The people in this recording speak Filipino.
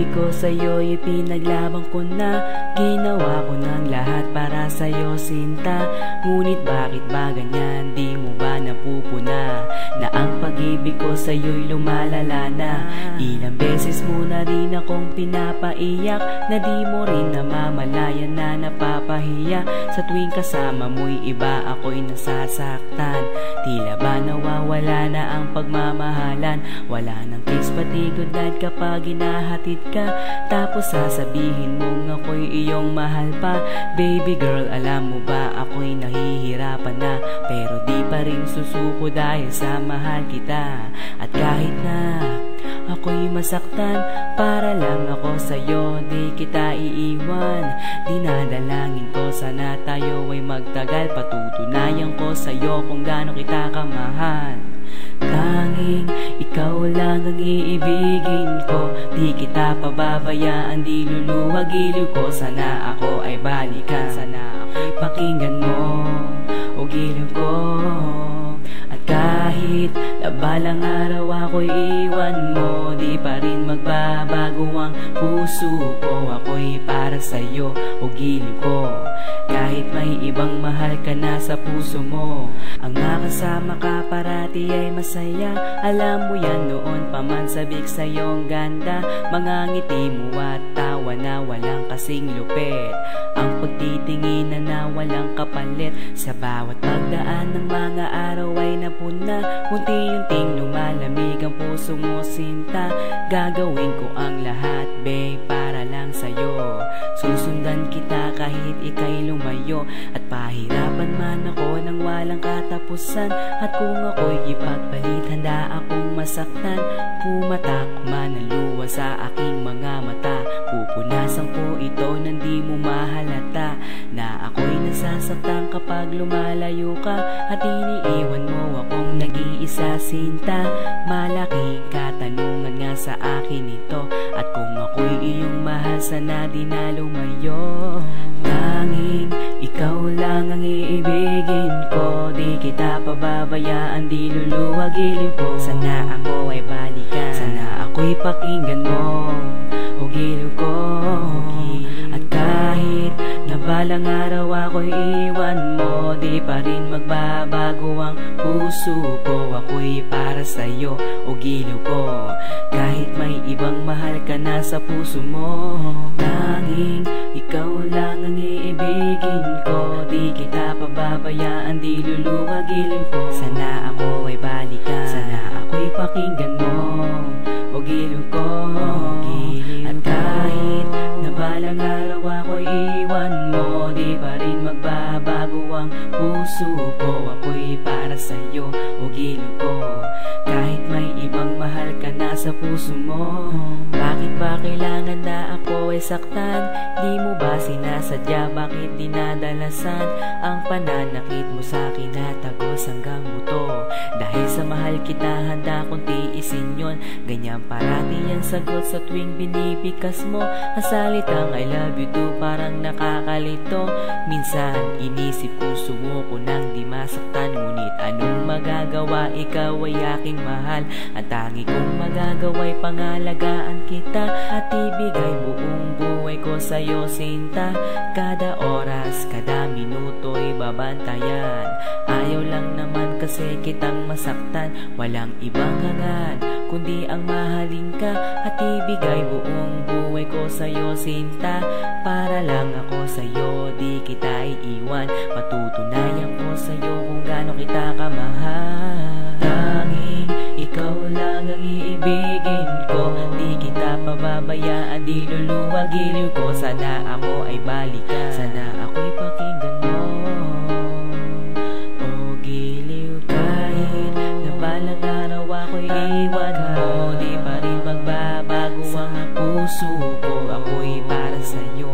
pag-ibig ko sa'yo'y ipinaglaban ko na. Ginawa ko ng lahat para sa'yo, sinta. Ngunit bakit ba ganyan? Di mo ba napupuna na ang pag-ibig ko sa'yo'y lumalala na? Ilang beses mo na rin akong pinapaiyak, na di mo rin namamalayan na napapahiya. Sa tuwing kasama mo'y iba, ako'y nasasaktan. Tila ba nawawala na ang pagmamahalan? Wala nang kiss pati good night kapag hinahatid ka. Tapos sasabihin mong ako'y iyong mahal pa. Baby girl, alam mo ba ako'y nahihirapan na, pero di pa rin susuko dahil sa mahal kita. At kahit na ako'y masaktan, para lang ako sa'yo, di kita iiwan. Dinadalangin ko sana tayo ay magtagal, patutunayan ko sa'yo kung gaano kita kamahal. Tanging ikaw lang ang iibigin ko, di kita pababayaan, di luluwag iliw ko. Sana ako ay balikan, sana ako'y pakinggan mo o giliw ko. At kahit na balang araw ako'y iwan mo, di pa rin magbabago ang puso ko. Ako'y para sa'yo o giliw ko. Kahit may ibang mahal ka na sa puso mo, ang nakasama ka parati ay masaya. Alam mo yan noon pa man sabik sa'yong ganda. Mga ngiti mo at tawa na walang kasing lupit, ang pagtitinginan na walang kapalit. Sa bawat pagdaan ng mga araw ay napuna, unti-unting lumalamig ang puso mo, sinta. Gagawin ko ang lahat, babe, para lang sa'yo. Susundan kita kahit ika'y lumayo, at pahirapan man ako ng walang katapusan. At kung ako'y ipagpalit, handa akong masaktan. Pumatak man ang luha sa aking mga mata, pupunasan ko ito nang di mo mahalata na ako'y nasasaktan kapag lumalayo ka. At iniiwan mo akong nag-iisa, sinta. Malaking katanungan nga sa akin ito, at kung ako'y iyong mahal, sana di na lumayo. Tanging ikaw lang ang iibigin ko, di kita pababayaan, di luluwag iliw ko. Sana ako ay balikan, sana ako'y pakinggan mo o giliw ko. At kahit na balang araw ako'y iwan mo, di pa rin magbabago ang puso ko. Ako'y para sa'yo o giliw ko. Kahit may ibang mahal ka na sa puso mo, tanging ikaw lang ang iibigin ko, di kita pababayaan, di luluwag iliw ko. Sana ako ay balikan, sana ako'y pakinggan mo o giliw ko. At kahit na balang araw ako'y iwan mo, di pa rin magbabago ang puso ko. Ako'y para sa'yo o giliw ko. Kahit may ibang mahal ka na sa puso mo, bakit ba kailangan na ako ay saktan? Di mo ba sinasadya, bakit dinadalasan ang pananakit mo sa'kin na tagos hanggang buto? Dahil sa mahal kita, handa kong tiisin yun. Ganyan parati yan sagot sa tuwing binibikas mo ang salitang I love you too, parang nakakalito. Minsan inisip ko sumuko nang di masaktan, ngunit anong magagawa, ikaw ay aking mahal. Ang tangi kong magagawa'y pangalagaan kita, at ibigay buong buhay ko sa'yo, sinta. Kada oras, kada minuto'y babantayan. Ayaw lang naman kasi kitang masaktan. Walang ibang hangad kundi ang mahalin ka, at ibigay buong buhay ko sa'yo, sinta. Para lang ako sa'yo, di kita iiwan. Patutunayan ko sa'yo kung gaano kita kamahal. Tanging ikaw lang ang iibigin ko, di kita pababayaan, di luluwag iliw ko. Sana ako ay balikan, sana ako'y pakinggan mo o giliw. Kahit na balang araw ako'y iwan mo, di pa rin magbabago ang puso ko. Ako'y para sa'yo